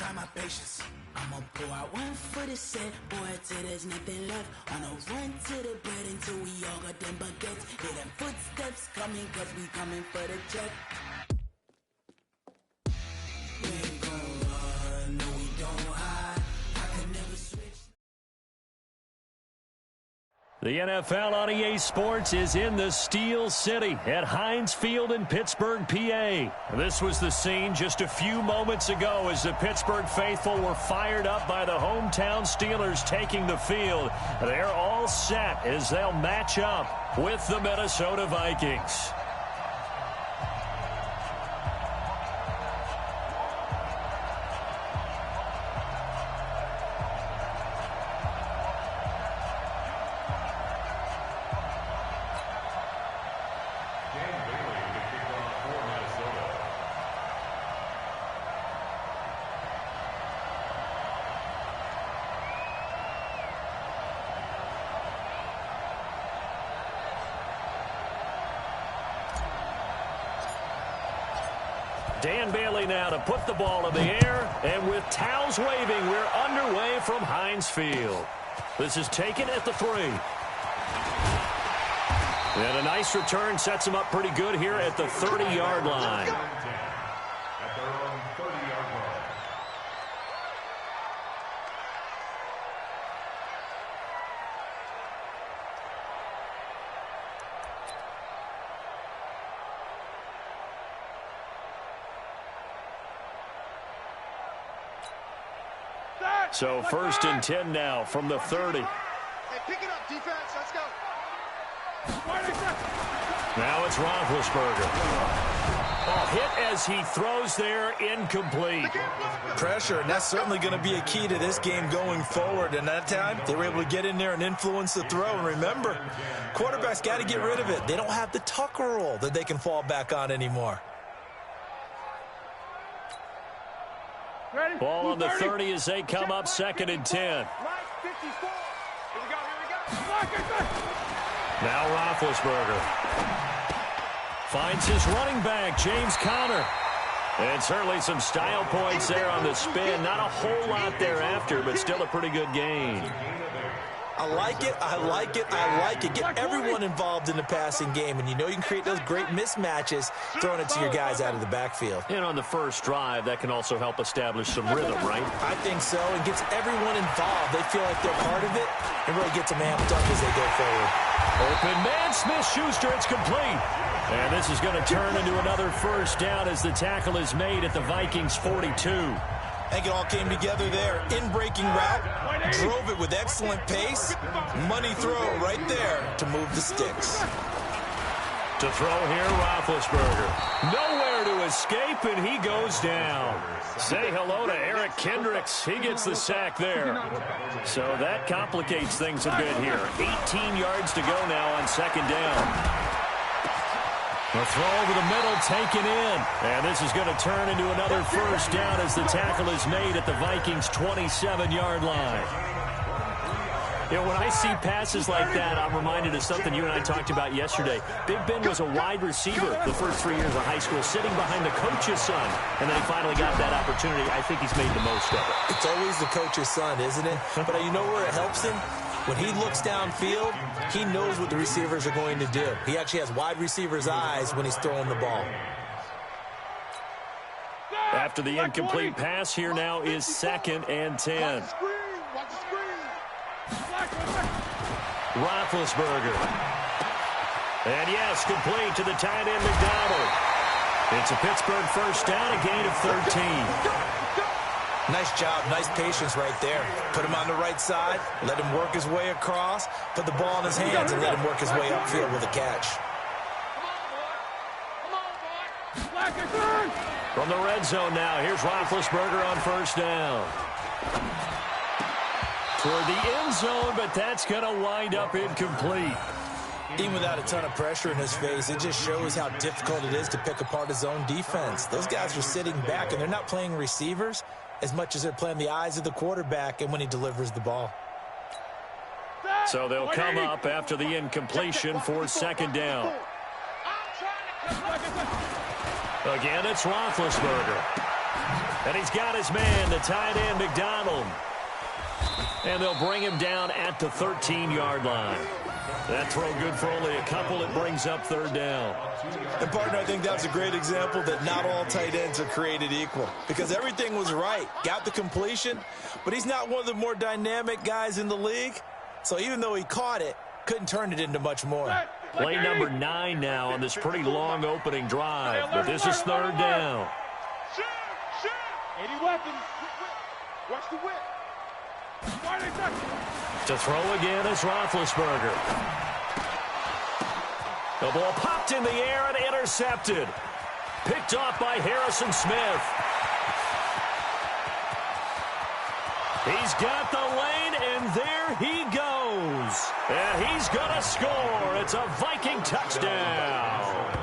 try my patience. I'ma pour out one for the set, boy, till there's nothing left. On a run to the bread until we all got them baguettes. Hear them footsteps coming, cause we coming for the check. We ain't gon' run, no we don't hide. I could never switch. The NFL on EA Sports is in the Steel City at Heinz Field in Pittsburgh, PA. This was the scene just a few moments ago as the Pittsburgh faithful were fired up by the hometown Steelers taking the field. They're all set as they'll match up with the Minnesota Vikings. Dan Bailey now to put the ball in the air, and with towels waving, we're underway from Heinz Field. This is taken at the 3. And a nice return sets him up pretty good here at the 30-yard line. At their own 30-yard line. So 1st and 10 now from the 30. Hey, pick it up, defense. Let's go. Now it's Roethlisberger. Oh, hit as he throws there, incomplete. Pressure, and that's certainly going to be a key to this game going forward. And that time, they were able to get in there and influence the throw. And remember, quarterbacks got to get rid of it. They don't have the Tucker roll that they can fall back on anymore. Ball on the 30 as they come up 2nd and 10. Now Roethlisberger finds his running back, James Conner. And certainly some style points there on the spin. Not a whole lot thereafter, but still a pretty good gain. I like it, I like it, I like it. Get everyone involved in the passing game, and you know you can create those great mismatches throwing it to your guys out of the backfield. And on the first drive, that can also help establish some rhythm, right? I think so. It gets everyone involved. They feel like they're part of it and really gets them amped up as they go forward. Open man, Smith-Schuster, it's complete. And this is going to turn into another first down as the tackle is made at the Vikings' 42. I think it all came together there. In-breaking route, drove it with excellent pace. Money throw right there to move the sticks. To throw here, Roethlisberger. Nowhere to escape, and he goes down. Say hello to Eric Kendricks. He gets the sack there. So that complicates things a bit here. 18 yards to go now on 2nd down. The throw over the middle, taken in. And this is going to turn into another first down as the tackle is made at the Vikings' 27-yard line. You know, when I see passes like that, I'm reminded of something you and I talked about yesterday. Big Ben was a wide receiver the first 3 years of high school, sitting behind the coach's son. And then he finally got that opportunity. I think he's made the most of it. It's always the coach's son, isn't it? But you know where it helps him? When he looks downfield, he knows what the receivers are going to do. He actually has wide receivers' eyes when he's throwing the ball. After the incomplete pass, here now is 2nd and 10. Roethlisberger. And yes, complete to the tight end, McDonald. It's a Pittsburgh first down, a gain of 13. Nice job, nice patience right there. Put him on the right side, let him work his way across, put the ball in his hands, and let him work his way upfield with a catch. From the red zone now, here's Roethlisberger on first down. Toward the end zone, but that's going to wind up incomplete. Even without a ton of pressure in his face, it just shows how difficult it is to pick apart his own defense. Those guys are sitting back, and they're not playing receivers as much as they're playing the eyes of the quarterback and when he delivers the ball. So they'll come up after the incompletion for 2nd down. Again, it's Roethlisberger. And he's got his man, the tight end, McDonald. And they'll bring him down at the 13-yard line. That throw good for only a couple. It brings up third down. And, partner, I think that's a great example that not all tight ends are created equal. Because everything was right. Got the completion, but he's not one of the more dynamic guys in the league. So even though he caught it, couldn't turn it into much more. Play number 9 now on this pretty long opening drive. But this is third down. Shoot! 80 weapons. Watch the whip. To throw again is Roethlisberger. The ball popped in the air and intercepted. Picked off by Harrison Smith. He's got the lane, and there he goes. And he's going to score. It's a Viking touchdown.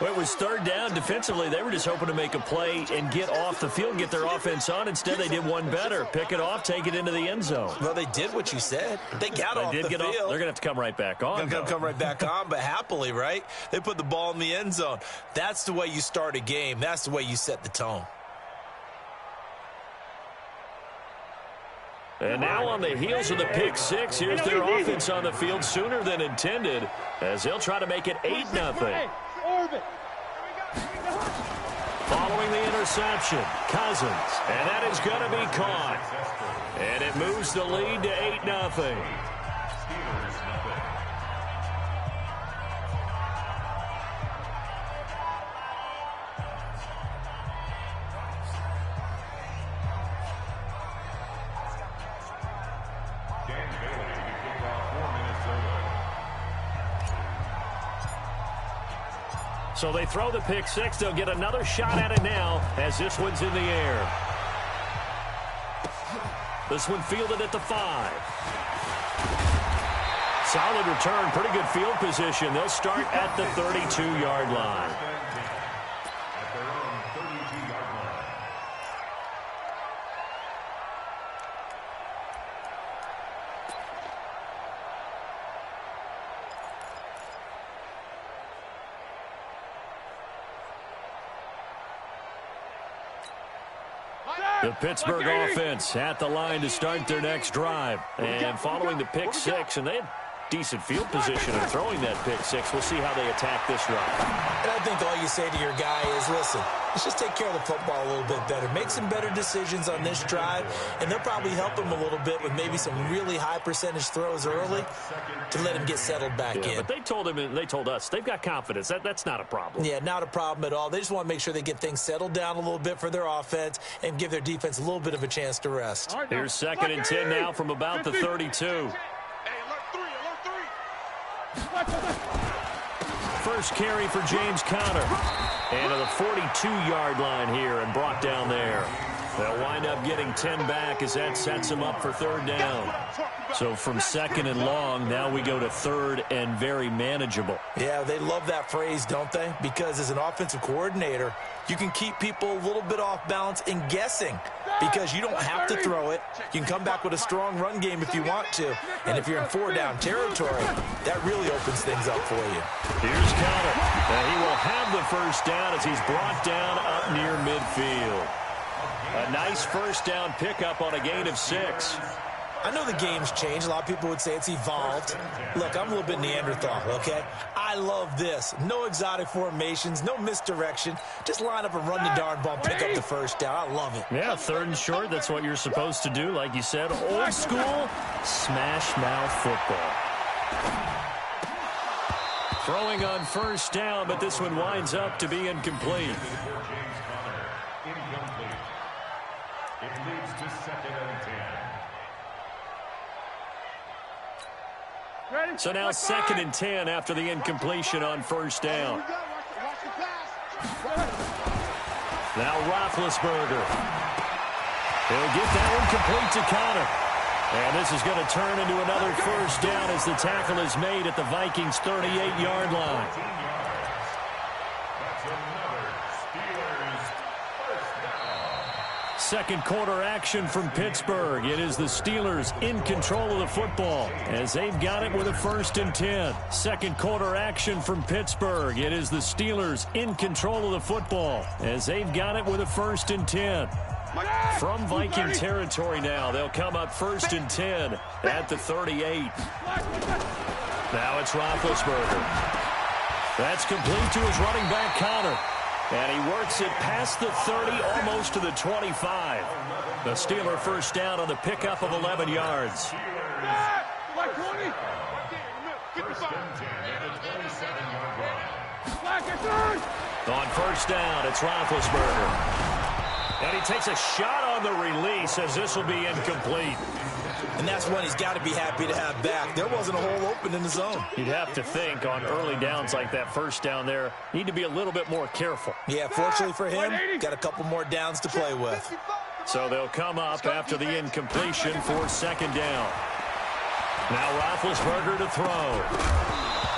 Well, it was third down. Defensively, they were just hoping to make a play and get off the field, get their offense on. Instead, they did one better. Pick it off, take it into the end zone. Well, they did what you said. They got off the field. They're going to have to come right back on. They're going to come right back on, but happily, right? They put the ball in the end zone. That's the way you start a game. That's the way you set the tone. And now on the heels of the pick six, here's their offense on the field sooner than intended as they'll try to make it 8-0. Following the interception, Cousins, and that is going to be caught. And it moves the lead to 8-0. So they throw the pick six. They'll get another shot at it now as this one's in the air. This one fielded at the 5. Solid return, pretty good field position. They'll start at the 32-yard line. The Pittsburgh offense at the line to start their next drive. And following the pick six, and they had decent field position in throwing that pick six. We'll see how they attack this drive. And I think all you say to your guy is, listen, let's just take care of the football a little bit better. Make some better decisions on this drive, and they'll probably help him a little bit with maybe some really high percentage throws early to let him get settled back in. But they told him and they told us they've got confidence. That's not a problem. Yeah, not a problem at all. They just want to make sure they get things settled down a little bit for their offense and give their defense a little bit of a chance to rest. Here's 2nd and 10 now from about the 32. First carry for James Conner. And to the 42-yard line here and brought down there. They'll wind up getting 10 back as that sets them up for third down. So from 2nd and long, now we go to 3rd and very manageable. Yeah, they love that phrase, don't they? Because as an offensive coordinator, you can keep people a little bit off balance and guessing because you don't have to throw it. You can come back with a strong run game if you want to. And if you're in 4-down territory, that really opens things up for you. Here's Conner. And he will have the first down as he's brought down up near midfield. A nice first down pickup on a gain of 6. I know the game's changed. A lot of people would say it's evolved. Look, I'm a little bit Neanderthal, okay? I love this. No exotic formations, no misdirection. Just line up and run the darn ball, pick up the first down. I love it. Yeah, 3rd and short, that's what you're supposed to do. Like you said, old school smash mouth football. Throwing on first down, but this one winds up to be incomplete. It leads to 2nd and 10. So now 2nd and 10 after the incompletion on first down. Now Roethlisberger. He'll get that one complete to Conner. And this is going to turn into another first down as the tackle is made at the Vikings' 38-yard line. second quarter action from Pittsburgh. It is the Steelers in control of the football as they've got it with a 1st and 10. Second quarter action from Pittsburgh. It is the Steelers in control of the football as they've got it with a 1st and 10. From Viking territory now, they'll come up 1st and 10 at the 38. Now it's Roethlisberger. That's complete to his running back, Connor. And he works it past the 30, almost to the 25. The Steeler first down on the pickup of 11 yards. On first down, it's Roethlisberger. And he takes a shot on the release as this will be incomplete. And that's one he's got to be happy to have back. There wasn't a hole open in the zone. You'd have to think on early downs like that first down there, need to be a little bit more careful. Yeah, fortunately for him, got a couple more downs to play with. So they'll come up after the incompletion for second down. Now Roethlisberger to throw.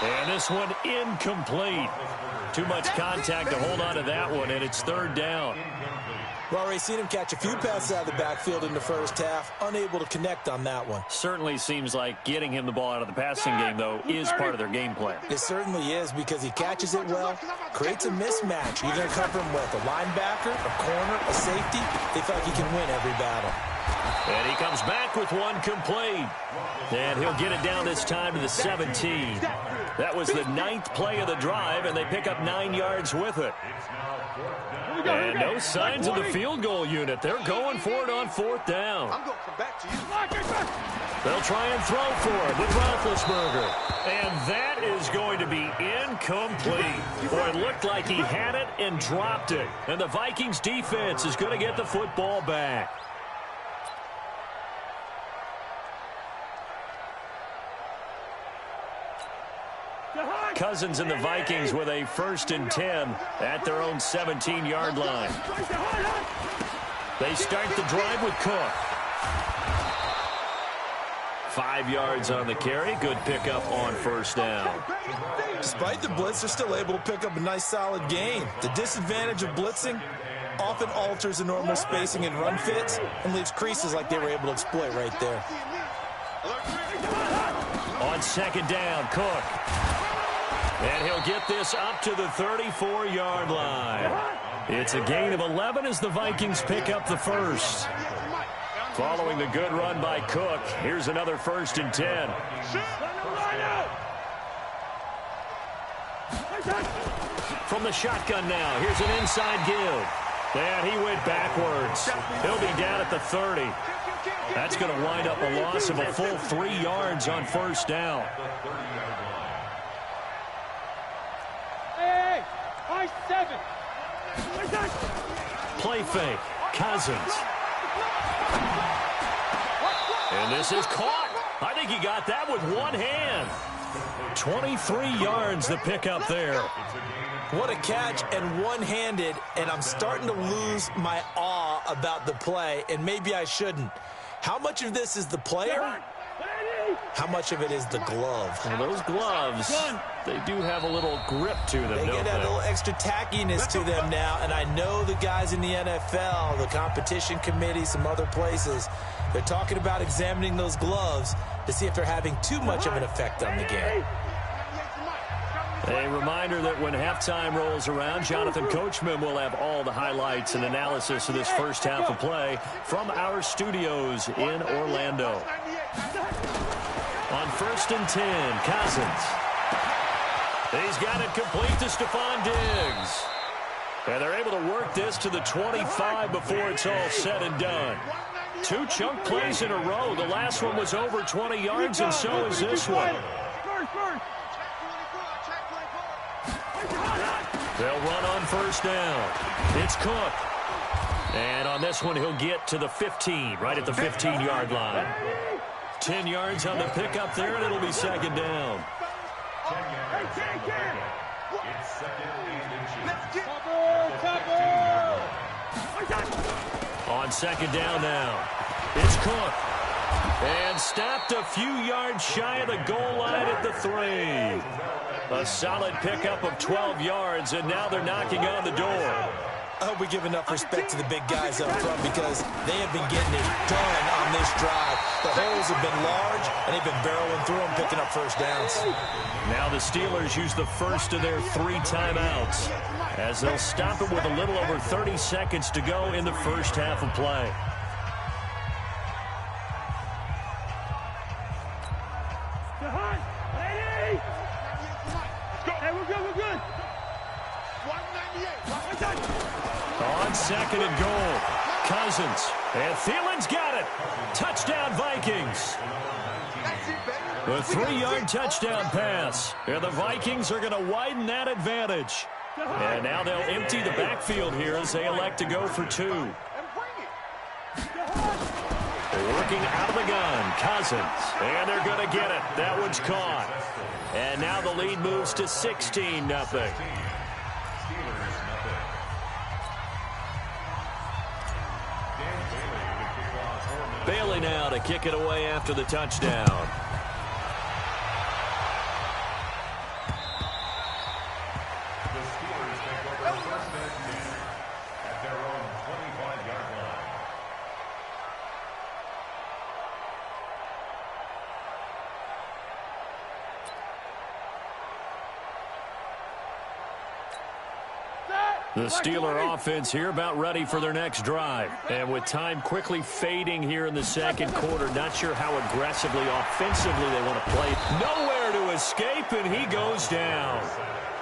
And this one incomplete. Too much contact to hold on to that one, and it's third down. We've already seen him catch a few passes out of the backfield in the first half, unable to connect on that one. Certainly seems like getting him the ball out of the passing game, though, is part of their game plan. It certainly is because he catches it well, creates a mismatch. You're going to cover him with a linebacker, a corner, a safety. They feel like he can win every battle. And he comes back with one complete. And he'll get it down this time to the 17. That was the 9th play of the drive, and they pick up 9 yards with it. And no signs of the field goal unit. They're going for it on 4th down. I'm going to come back to you. They'll try and throw for it with Roethlisberger. And that is going to be incomplete. Boy, it looked like he had it and dropped it. And the Vikings defense is going to get the football back. Cousins and the Vikings with a 1st and 10 at their own 17-yard line. They start the drive with Cook. 5 yards on the carry. Good pickup on first down. Despite the blitz, they're still able to pick up a nice solid gain. The disadvantage of blitzing often alters the normal spacing and run fits and leaves creases like they were able to exploit right there. On second down, Cook. And he'll get this up to the 34-yard line. It's a gain of 11 as the Vikings pick up the first. Following the good run by Cook, here's another 1st and 10. From the shotgun now, here's an inside give. And he went backwards. He'll be down at the 30. That's going to wind up a loss of a full 3 yards on first down. Play fake. Cousins. And this is caught. I think he got that with one hand. 23 yards the pickup there. What a catch and one-handed, and I'm starting to lose my awe about the play, and maybe I shouldn't. How much of this is the player? How much of it is the glove? Well, those gloves, they do have a little grip to them, They get a little extra tackiness to them now, and I know the guys in the NFL, the competition committee, some other places, they're talking about examining those gloves to see if they're having too much of an effect on the game. A reminder that when halftime rolls around, Jonathan Coachman will have all the highlights and analysis of this first half of play from our studios in Orlando. On 1st and 10, Cousins. He's got it complete to Stephon Diggs. And they're able to work this to the 25 before it's all said and done. 2 chunk plays in a row. The last one was over 20 yards, and so is this one. They'll run on first down. It's Cook. And on this one, he'll get to the 15, right at the 15-yard line. 10 yards on the pickup there, and it'll be second down. On second down now, it's Cook. And stopped a few yards shy of the goal line at the 3. A solid pickup of 12 yards, and now they're knocking on the door. I hope we give enough respect to the big guys up front because they have been getting it done on this drive. The holes have been large, and they've been barreling through them, picking up first downs. Now the Steelers use the first of their 3 timeouts as they'll stop it with a little over 30 seconds to go in the first half of play. On second and goal, Cousins. And Thielen's got it. Touchdown, Vikings. The 3-yard touchdown pass. And the Vikings are going to widen that advantage. And now they'll empty the backfield here as they elect to go for 2. Working out of the gun, Cousins. And they're going to get it. That one's caught. And now the lead moves to 16-0. Bailey now to kick it away after the touchdown. The Steelers take over first and 10 at their own 25-yard line. The Steeler offense here about ready for their next drive. And with time quickly fading here in the second quarter, not sure how aggressively, offensively they want to play. Nowhere to escape, and he goes down.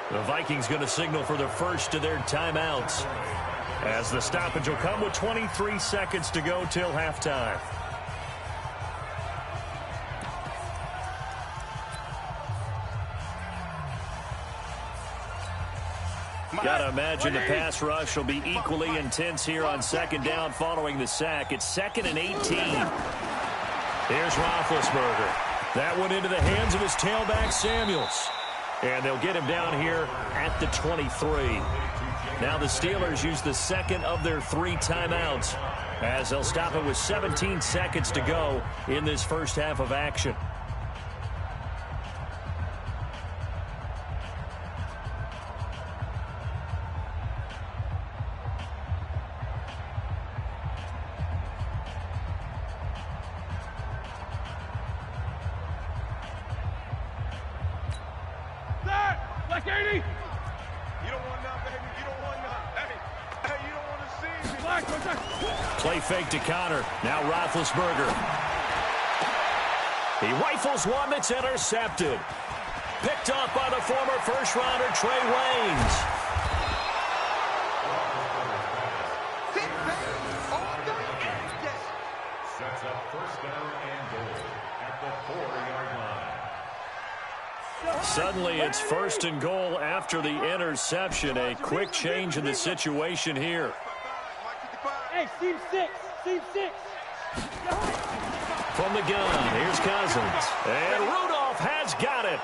The Vikings going to signal for the first of their timeouts, as the stoppage will come with 23 seconds to go till halftime. Got to imagine the pass rush will be equally intense here on second down following the sack. It's 2nd and 18. Here's Roethlisberger. That one into the hands of his tailback, Samuels. And they'll get him down here at the 23. Now the Steelers use the second of their 3 timeouts as they'll stop it with 17 seconds to go in this first half of action. Play fake to Connor. Now Roethlisberger. He rifles one that's intercepted. Picked up by the former first-rounder Trey Waynes. Sets up first down and goal at the 4-yard line. Suddenly it's first and goal after the interception. A quick change in the situation here. Hey, Steve 6. From the gun, here's Cousins. And Rudolph has got it.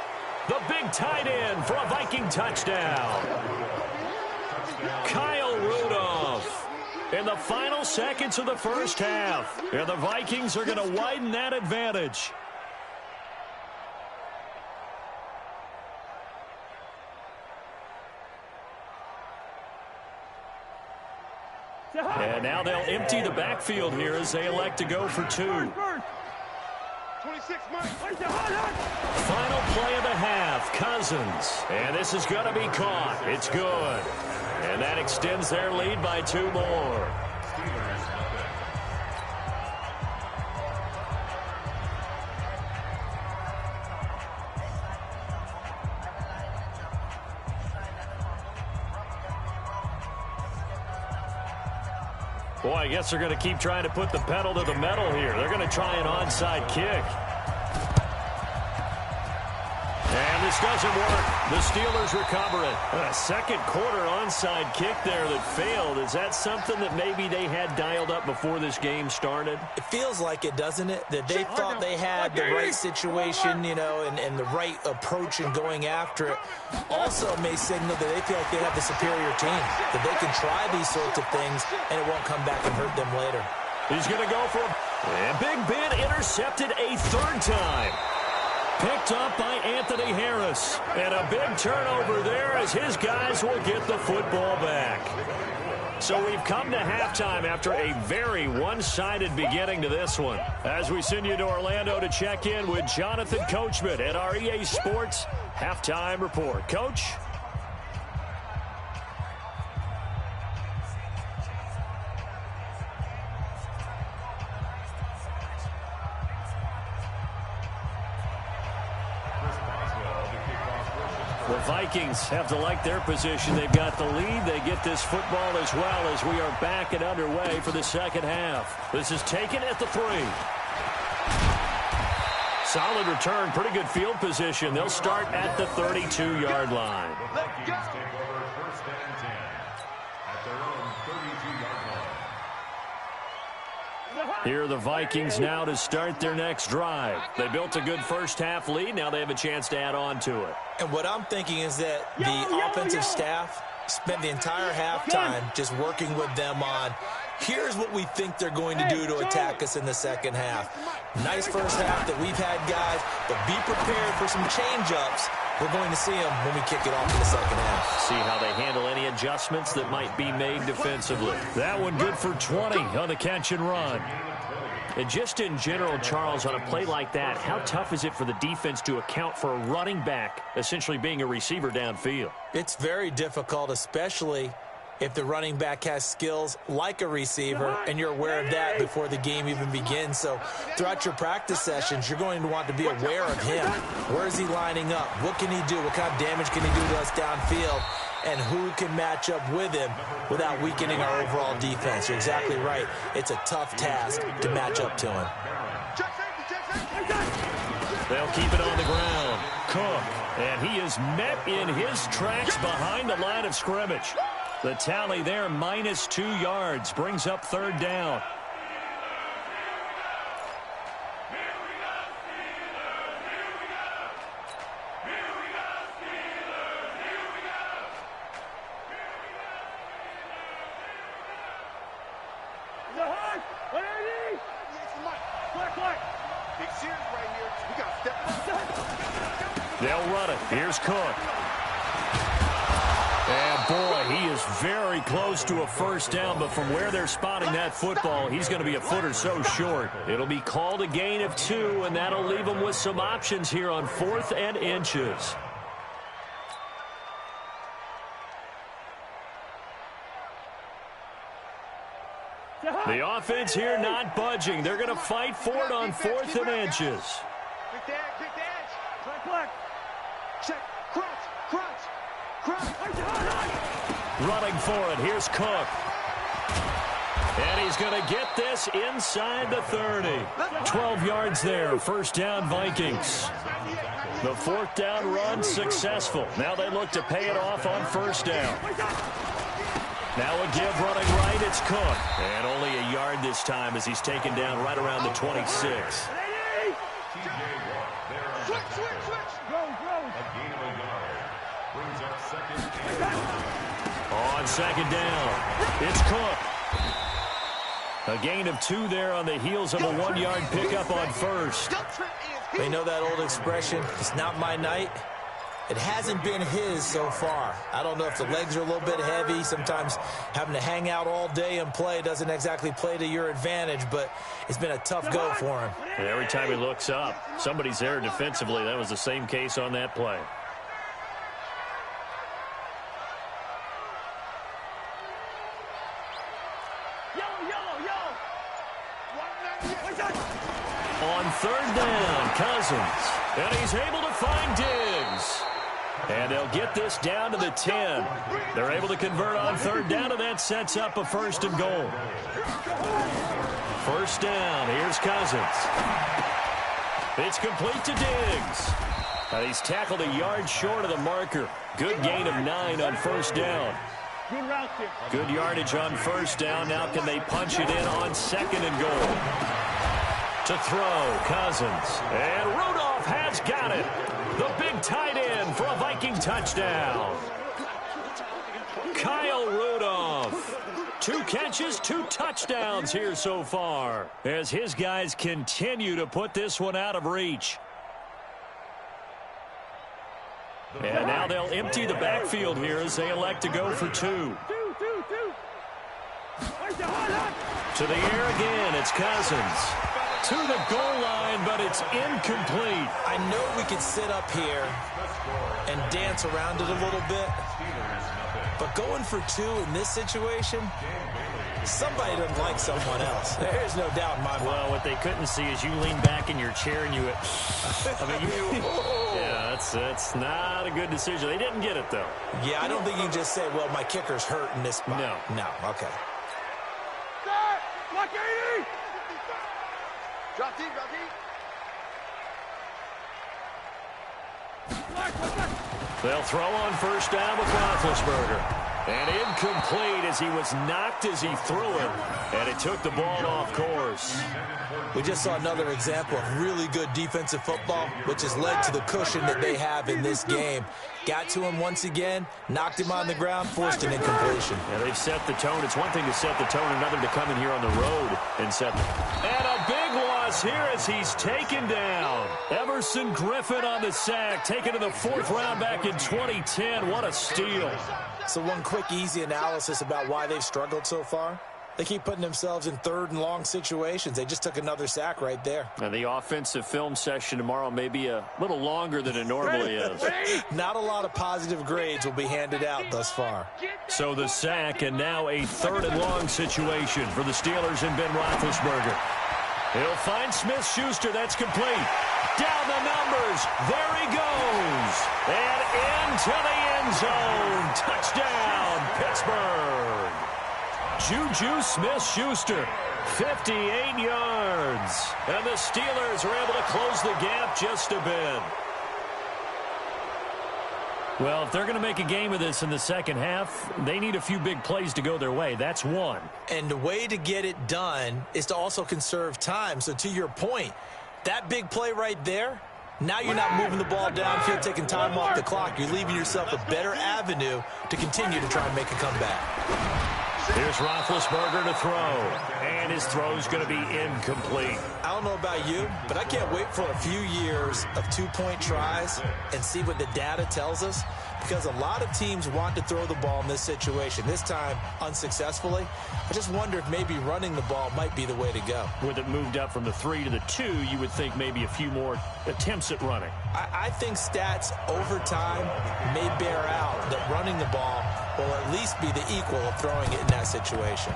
The big tight end for a Viking touchdown. Kyle Rudolph in the final seconds of the first half. And the Vikings are going to widen that advantage. And now they'll empty the backfield here as they elect to go for 2. 26, Final play of the half, Cousins. And this is going to be caught. It's good. And that extends their lead by 2 more. Boy, I guess they're going to keep trying to put the pedal to the metal here. They're going to try an onside kick. And this doesn't work. The Steelers recover it. A second quarter onside kick there that failed. Is that something that maybe they had dialed up before this game started? It feels like it, doesn't it? That they thought they had the right situation, you know, and the right approach in going after it. Also may signal that they feel like they have the superior team, that they can try these sorts of things, and it won't come back and hurt them later. He's going to go for a Big Ben intercepted a 3rd time. Picked up by Anthony Harris. And a big turnover there as his guys will get the football back. So we've come to halftime after a very one-sided beginning to this one. As we send you to Orlando to check in with Jonathan Coachman at our EA Sports Halftime Report. Coach? The Vikings have to like their position. They've got the lead. They get this football as well as we are back and underway for the second half. This is taken at the 3. Solid return. Pretty good field position. They'll start at the 32-yard line. Here are the Vikings now to start their next drive. They built a good first-half lead. Now they have a chance to add on to it. And what I'm thinking is that the offensive staff spent the entire halftime just working with them on, here's what we think they're going to do to attack us in the second half. Nice first half that we've had, guys, but be prepared for some change-ups. We're going to see them when we kick it off in the second half. See how they handle any adjustments that might be made defensively. That one good for 20 on the catch and run. And just in general, Charles, on a play like that, how tough is it for the defense to account for a running back essentially being a receiver downfield? It's very difficult, especially if the running back has skills like a receiver, and you're aware of that before the game even begins. So throughout your practice sessions, you're going to want to be aware of him. Where is he lining up? What can he do? What kind of damage can he do to us downfield? And who can match up with him without weakening our overall defense? You're exactly right. It's a tough task to match up to him. They'll keep it on the ground. Cook, and he is met in his tracks behind the line of scrimmage. The tally there, -2 yards, brings up third down. They'll run it. Here's Cook. And, boy, he is very close to a first down, but from where they're spotting that football, he's going to be a foot or so short. It'll be called a gain of 2, and that'll leave them with some options here on 4th and inches. The offense here not budging. They're going to fight for it on 4th and inches. Running for it. Here's Cook. And he's going to get this inside the 30. 12 yards there. First down, Vikings. The 4th down run successful. Now they look to pay it off on first down. Now a give running right. It's Cook. And only a yard this time as he's taken down right around the 26. On second down, it's Cook. A gain of 2 there on the heels of a 1-yard pickup on first. They know that old expression, it's not my night. It hasn't been his so far. I don't know if the legs are a little bit heavy. Sometimes having to hang out all day and play doesn't exactly play to your advantage, but it's been a tough go for him. And every time he looks up, somebody's there defensively. That was the same case on that play. On third down, Cousins. And he's able to find Diggs. And they'll get this down to the 10. They're able to convert on third down, and that sets up a 1st and goal. First down, here's Cousins. It's complete to Diggs. And he's tackled a yard short of the marker. Good gain of 9 on first down. Good yardage on first down. Now can they punch it in on 2nd and goal? To throw, Cousins. And Rudolph has got it. The big tight end for a Viking touchdown. Kyle Rudolph. 2 catches, 2 touchdowns here so far, as his guys continue to put this one out of reach. And now they'll empty the backfield here as they elect to go for 2. To the air again, it's Cousins. To the goal line, but it's incomplete. I know we could sit up here and dance around it a little bit, but going for 2 in this situation, somebody doesn't like someone else. There's no doubt in my mind. Well, what they couldn't see is you lean back in your chair and you went, yeah, that's not a good decision. They didn't get it, though. Yeah, I don't think you can just say, well, my kicker's hurt in this spot. No, okay. Block 80! Drop deep, drop deep. They'll throw on first down with Roethlisberger. And incomplete as he was knocked as he threw it. And it took the ball off course. We just saw another example of really good defensive football, which has led to the cushion that they have in this game. Got to him once again, knocked him on the ground, forced an incompletion. Yeah, they've set the tone. It's one thing to set the tone, another to come in here on the road and set the... And a big loss here as he's taken down. Everson Griffin on the sack, taken to the 4th round back in 2010. What a steal. So one quick, easy analysis about why they've struggled so far. They keep putting themselves in 3rd and long situations. They just took another sack right there. And the offensive film session tomorrow may be a little longer than it normally is. Not a lot of positive grades will be handed out thus far. So the sack, and now a 3rd and long situation for the Steelers and Ben Roethlisberger. He'll find Smith-Schuster. That's complete. Down the numbers. There he goes. And into the end zone. Touchdown, Pittsburgh. Juju Smith-Schuster, 58 yards. And the Steelers are able to close the gap just a bit. Well, if they're going to make a game of this in the second half, they need a few big plays to go their way. That's one. And the way to get it done is to also conserve time. So to your point, that big play right there, now you're not moving the ball downfield, taking time off the clock. You're leaving yourself a better avenue to continue to try and make a comeback. Here's Roethlisberger to throw, and his throw's going to be incomplete. I don't know about you, but I can't wait for a few years of 2-point tries and see what the data tells us, because a lot of teams want to throw the ball in this situation, this time unsuccessfully. I just wonder if maybe running the ball might be the way to go. With it moved up from the 3 to the 2, you would think maybe a few more attempts at running. I think stats over time may bear out that running the ball will at least be the equal of throwing it in that situation.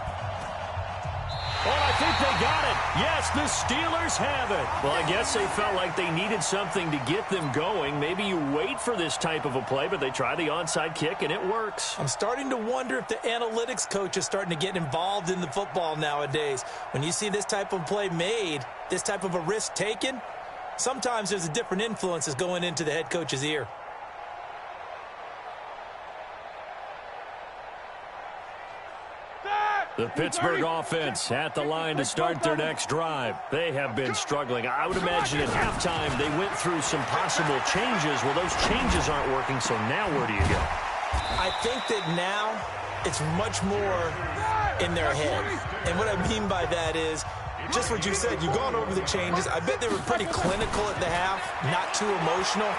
Oh, I think they got it. Yes, the Steelers have it. Well, I guess they felt like they needed something to get them going. Maybe you wait for this type of a play, but they try the onside kick, and it works. I'm starting to wonder if the analytics coach is starting to get involved in the football nowadays. When you see this type of play made, this type of a risk taken, sometimes there's a different influence that's going into the head coach's ear. The Pittsburgh offense at the line to start their next drive. They have been struggling. I would imagine at halftime they went through some possible changes. Well, those changes aren't working, so now where do you go? I think that now it's much more in their head. And what I mean by that is just what you said. You've gone over the changes. I bet they were pretty clinical at the half, not too emotional.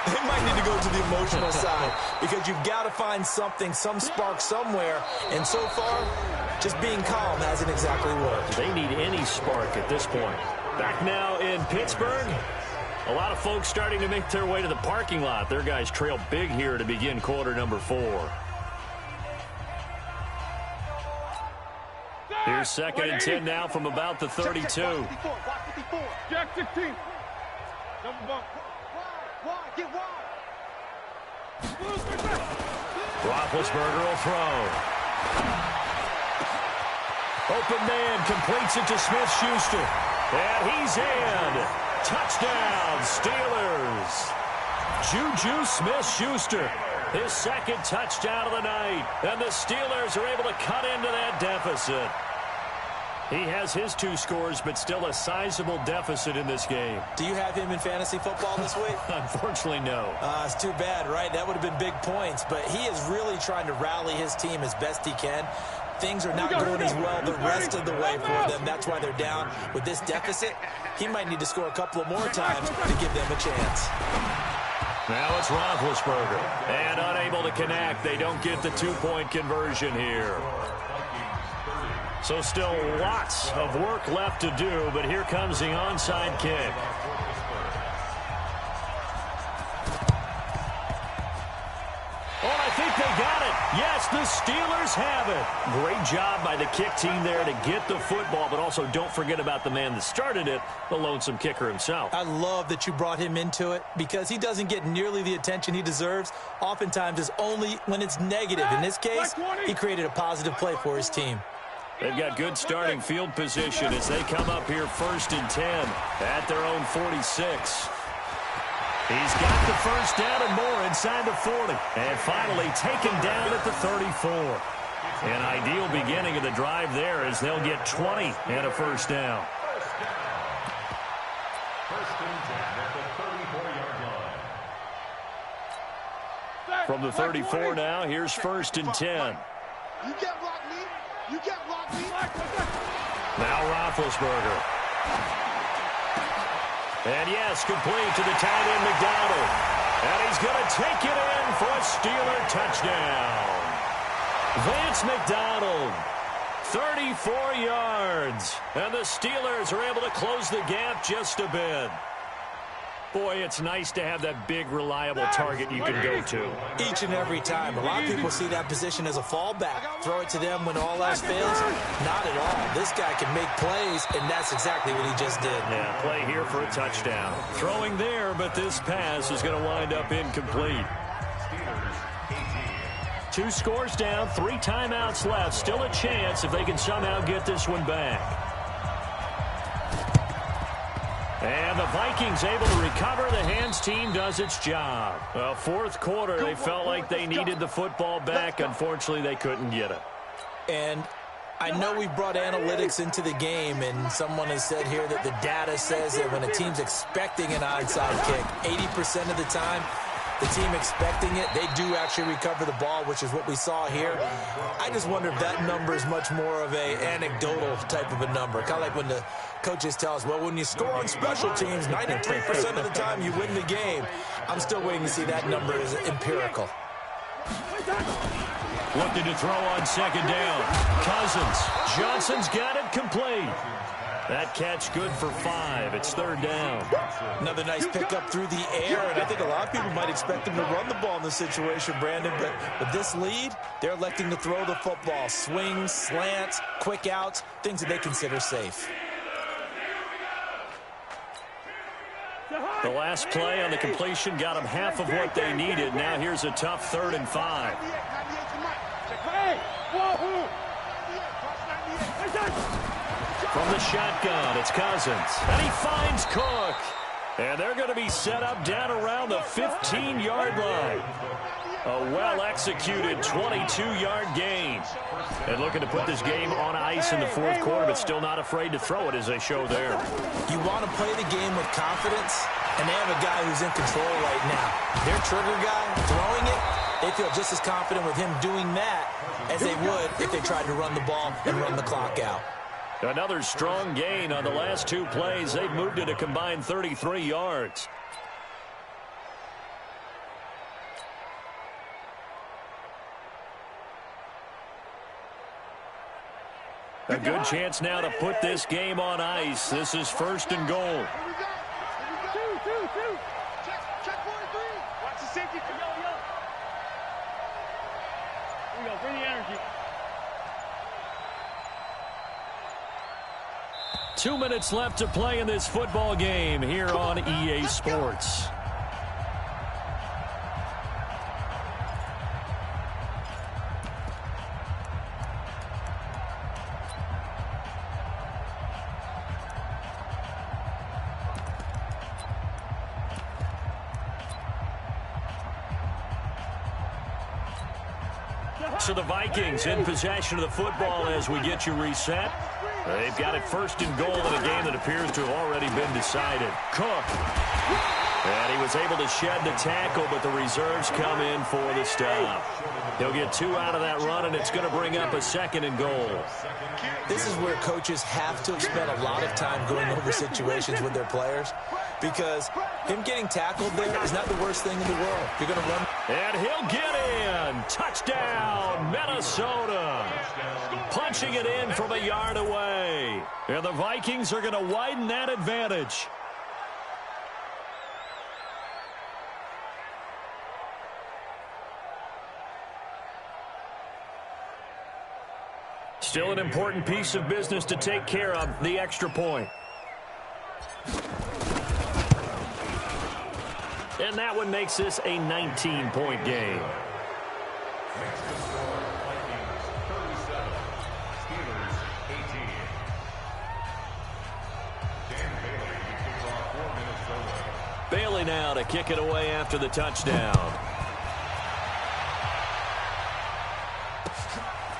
They might need to go to the emotional side because you've got to find something, some spark somewhere. And so far, just being calm hasn't exactly worked. They need any spark at this point. Back now in Pittsburgh, a lot of folks starting to make their way to the parking lot. Their guys trail big here to begin quarter number 4. Here's 2nd and 10 now from about the 32. Jack 16. Double bump. Get wide. Roethlisberger will throw. Open man completes it to Smith-Schuster. And he's in. Touchdown, Steelers. Juju Smith-Schuster, his 2nd touchdown of the night. And the Steelers are able to cut into that deficit. He has his 2 scores, but still a sizable deficit in this game. Do you have him in fantasy football this week? Unfortunately, no. It's too bad, right? That would have been big points. But he is really trying to rally his team as best he can. Things are not going as well the rest of the way for them. That's why they're down with this deficit. He might need to score a couple of more times to give them a chance. Now it's Roethlisberger. And unable to connect. They don't get the 2-point conversion here. So still lots of work left to do, but here comes the onside kick. Oh, I think they got it. Yes, the Steelers have it. Great job by the kick team there to get the football, but also don't forget about the man that started it, the lonesome kicker himself. I love that you brought him into it because he doesn't get nearly the attention he deserves. Oftentimes it's only when it's negative. In this case, he created a positive play for his team. They've got good starting field position as they come up here 1st and 10 at their own 46. He's got the first down and more inside the 40. And finally taken down at the 34. An ideal beginning of the drive there as they'll get 20 and a first down. First and 10 at the 34-yard line. From the 34 now, here's 1st and 10. You can't block me. You can't block me. Now Roethlisberger. And yes, complete to the tight end, McDonald. And he's going to take it in for a Steeler touchdown. Vance McDonald, 34 yards. And the Steelers are able to close the gap just a bit. Boy, it's nice to have that big, reliable target you can go to. Each and every time. A lot of people see that position as a fallback. Throw it to them when all else fails. Not at all. This guy can make plays, and that's exactly what he just did. Yeah, play here for a touchdown. Throwing there, but this pass is going to wind up incomplete. 2 scores down, 3 timeouts left. Still a chance if they can somehow get this one back. And the Vikings able to recover. The hands team does its job. Well, 4th quarter, they felt like they needed the football back. Unfortunately, they couldn't get it. And I know we brought analytics into the game, and someone has said here that the data says that when a team's expecting an onside kick, 80% of the time, the team expecting it, they do actually recover the ball, which is what we saw here. I just wonder if that number is much more of a anecdotal type of a number. Kind of like when the coaches tell us, well, when you score on special teams, 93% of the time you win the game. I'm still waiting to see that number is empirical. Looking to throw on 2nd down. Cousins. Johnson's got it complete. That catch good for 5. It's 3rd down. Another nice pickup through the air, and I think a lot of people might expect him to run the ball in this situation, Brandon, but with this lead, they're electing to throw the football. Swings, slants, quick outs, things that they consider safe. The last play on the completion got them half of what they needed. Now here's a tough 3rd and 5. From the shotgun, it's Cousins. And he finds Cook. And they're going to be set up down around the 15-yard line. A well-executed 22-yard gain. And looking to put this game on ice in the 4th quarter, but still not afraid to throw it as they show there. You want to play the game with confidence, and they have a guy who's in control right now. Their trigger guy, throwing it, they feel just as confident with him doing that as they would if they tried to run the ball and run the clock out. Another strong gain on the last 2 plays. They've moved it a combined 33 yards. A good chance now to put this game on ice. This is 1st and goal. Check 43. Watch the safety. Here we go. Bring the energy. 2 minutes left to play in this football game here on EA Sports. So the Vikings in possession of the football as we get you reset. They've got it 1st and goal in a game that appears to have already been decided. Cook. And he was able to shed the tackle, but the reserves come in for the stop. He'll get 2 out of that run, and it's going to bring up a 2nd and goal. This is where coaches have to spend a lot of time going over situations with their players. because him getting tackled there is not the worst thing in the world. You're going to run. And he'll get in. Touchdown, Minnesota. Punching it in from a yard away. And the Vikings are going to widen that advantage. Still an important piece of business to take care of, the extra point. And that one makes this a 19-point game. Next to score, Vikings 37, Steelers 18. Dan Bailey kicks off for Minnesota. Bailey now to kick it away after the touchdown.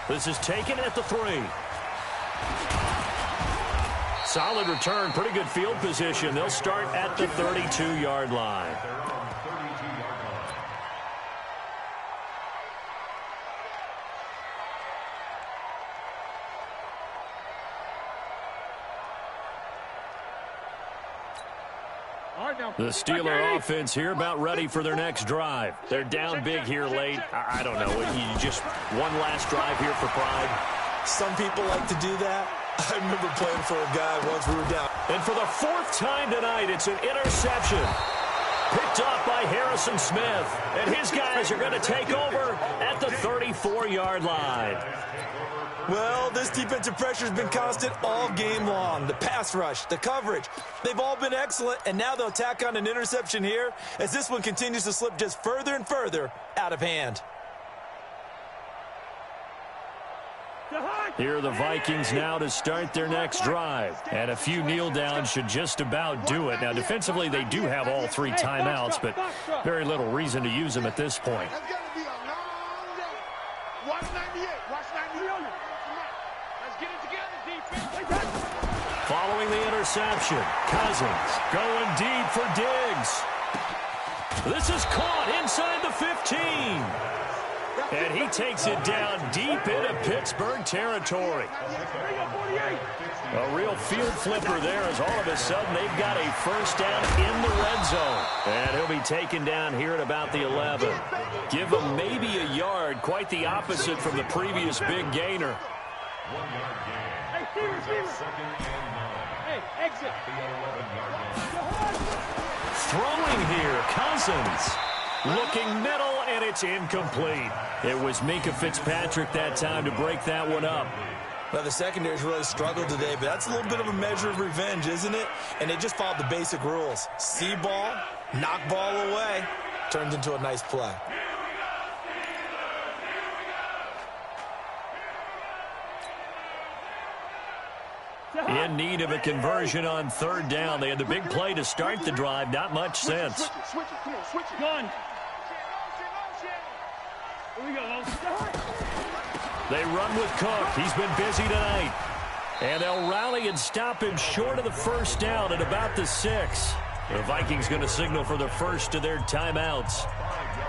This is taken at the 3. Solid return, pretty good field position. They'll start at the 32-yard line. The Steeler offense here about ready for their next drive. They're down big here late. I don't know. You just one last drive here for pride. Some people like to do that. I remember playing for a guy once we were down. And for the 4th time tonight, it's an interception. Picked off by Harrison Smith. And his guys are going to take over at the 34-yard line. Well, this defensive pressure has been constant all game long. The pass rush, the coverage, they've all been excellent, and now they'll tack on an interception here as this one continues to slip just further and further out of hand. Here are the Vikings now to start their next drive. And a few kneel downs should just about do it. Now, defensively, they do have all 3 timeouts, but very little reason to use them at this point. That's going to be a long day. Watch 98. Watch 98. Let's get it together, defense. Following the interception, Cousins going deep for Diggs. This is caught inside the 15. And he takes it down deep into Pittsburgh territory. A real field flipper there as all of a sudden they've got a first down in the red zone. And he'll be taken down here at about the 11. Give him maybe a yard, quite the opposite from the previous big gainer. 1-yard gain. Second and 9. Hey, exit. The 11-yard line. Throwing here, Cousins. Looking middle, and it's incomplete. It was Minkah Fitzpatrick that time to break that one up. Well, the secondary's really struggled today, but that's a little bit of a measure of revenge, isn't it? And they just followed the basic rules. See ball, knock ball away, turns into a nice play. In need of a conversion on 3rd down. They had the big play to start the drive. Not much sense. Switch it. Come on, switch it. Gun. Here we go. They run with Cook. He's been busy tonight. And they'll rally and stop him short of the first down at about the 6. The Vikings going to signal for the first of their timeouts.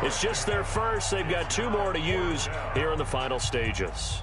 It's just their first. They've got 2 more to use here in the final stages.